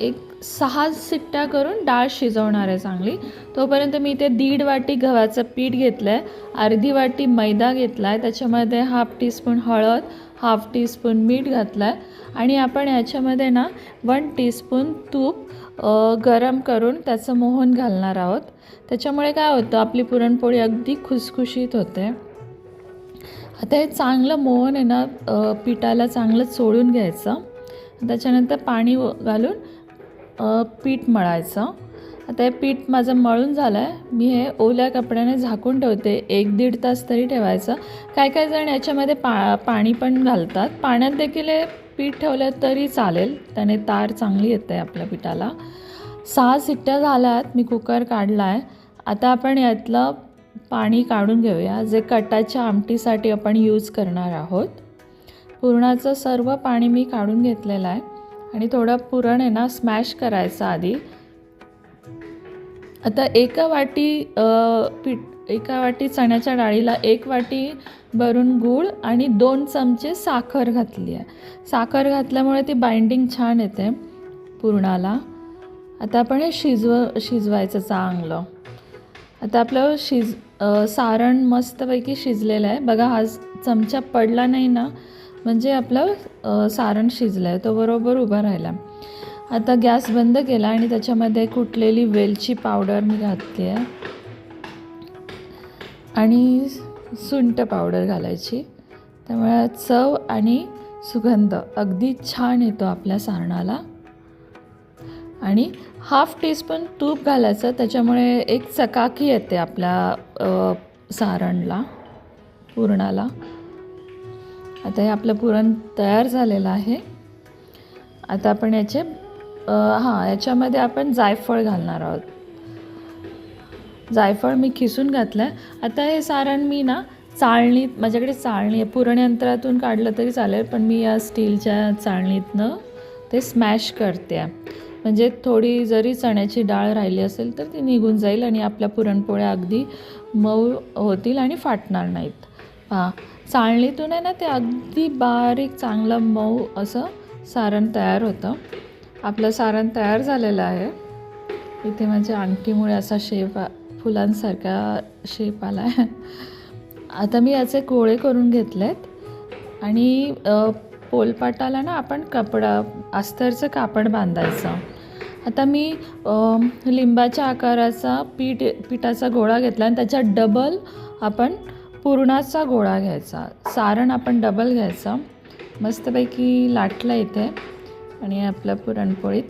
एक 6 शिट्ट्या करून डाळ शिजवणार आहे चांगली. तोपर्यंत मी इथे 1.5 वाटी गव्हाचं पीठ घेतलं आहे, अर्धी वाटी मैदा घेतला आहे, त्याच्यामध्ये 1/2 टीस्पून हळद, 1/2 टीस्पून मीठ घातलं आहे आणि आपण याच्यामध्ये ना 1 टीस्पून तूप गरम करून त्याचं मोहन घालणार आहोत. त्याच्यामुळे काय होतं, आपली पुरणपोळी अगदी खुसखुशीत होते. आता हे चांगलं मोहन आहे ना पिठाला चांगलं चोळून घ्यायचं. त्याच्यानंतर पाणी घालून पीठ मळायचं. आता हे पीठ माझं मळून झालं आहे. मी हे ओल्या कपड्याने झाकून ठेवते, 1-1.5 तास तरी ठेवायचं. काय काय जण याच्यामध्ये पाणी पण घालतात. पाण्यात देखील हे पीठ ठेवलं तरी चालेल, त्याने तार चांगली येते आपल्या पिठाला. 6 शिट्ट्या झाल्यात, मी कुकर काढला आहे. आता आपण यातलं पाणी काढून घेऊया, जे कटाच्या आमटीसाठी आपण यूज करणार आहोत. पुरणाचं सर्व पाणी मी काढून घेतलेलं आहे आणि थोडं पुरण आहे ना स्मॅश करायचं आधी. आता एका वाटी चण्याच्या डाळीला 1 वाटी भरून गूळ आणि 2 चमचे साखर घातली आहे. साखर घातल्यामुळे ती बाइंडिंग छान येते पुरणाला. आता आपण हे शिजवायचं चांगलं. आता आपलं सारण मस्तपैकी शिजलेलं आहे बघा. हा चमचा पडला नाही ना म्हणजे आपलं सारण शिजलं आहे, तो बरोबर उभा राहिला. आता गॅस बंद केला आणि त्याच्यामध्ये कुटलेली वेलची पावडर मी घातली आहे आणि सुंठ पावडर घालायची. त्यामुळे चव आणि सुगंध अगदी छान येतो आपल्या सारणाला. आणि 1/2 टीस्पून तूप घालायचं, त्याच्यामुळे एक चकाकी येते आपल्या सारणला, पुरणाला. आता हे आपलं पुरण तयार झालेलं आहे. आता आपण याच्यामध्ये आपण जायफळ घालणार आहोत. जायफळ मी खिसून घातलं आहे. आता हे सारण मी ना चाळणीत, माझ्याकडे चाळणी आहे, पुरण यंत्रातून काढलं तरी चालेल, पण मी या स्टीलच्या चाळणीतनं ते स्मॅश करते. म्हणजे थोडी जरी चण्याची डाळ राहिली असेल तर ती निघून जाईल आणि आपल्या पुरणपोळ्या अगदी मऊ होतील आणि फाटणार नाहीत. चाळणीतून आहे ना ते अगदी बारीक चांगलं मऊ असं सारण तयार होतं. आपलं सारण तयार झालेलं आहे. इथे माझ्या अंगठीमुळे असा फुलांसारखा शेप आला आहे. आता मी याचे गोळे करून घेतलेत आणि पोलपाटाला ना आपण अस्तरचं कापड बांधायचं. आता मी लिंबाच्या आकाराचा पिठाचा गोळा घेतला आणि त्याच्यात डबल आपण पुरणाचा गोळा घ्यायचा. सारण आपण डबल घ्यायचं. मस्तपैकी लाटलं इथे आणि आपलं पुरणपोळी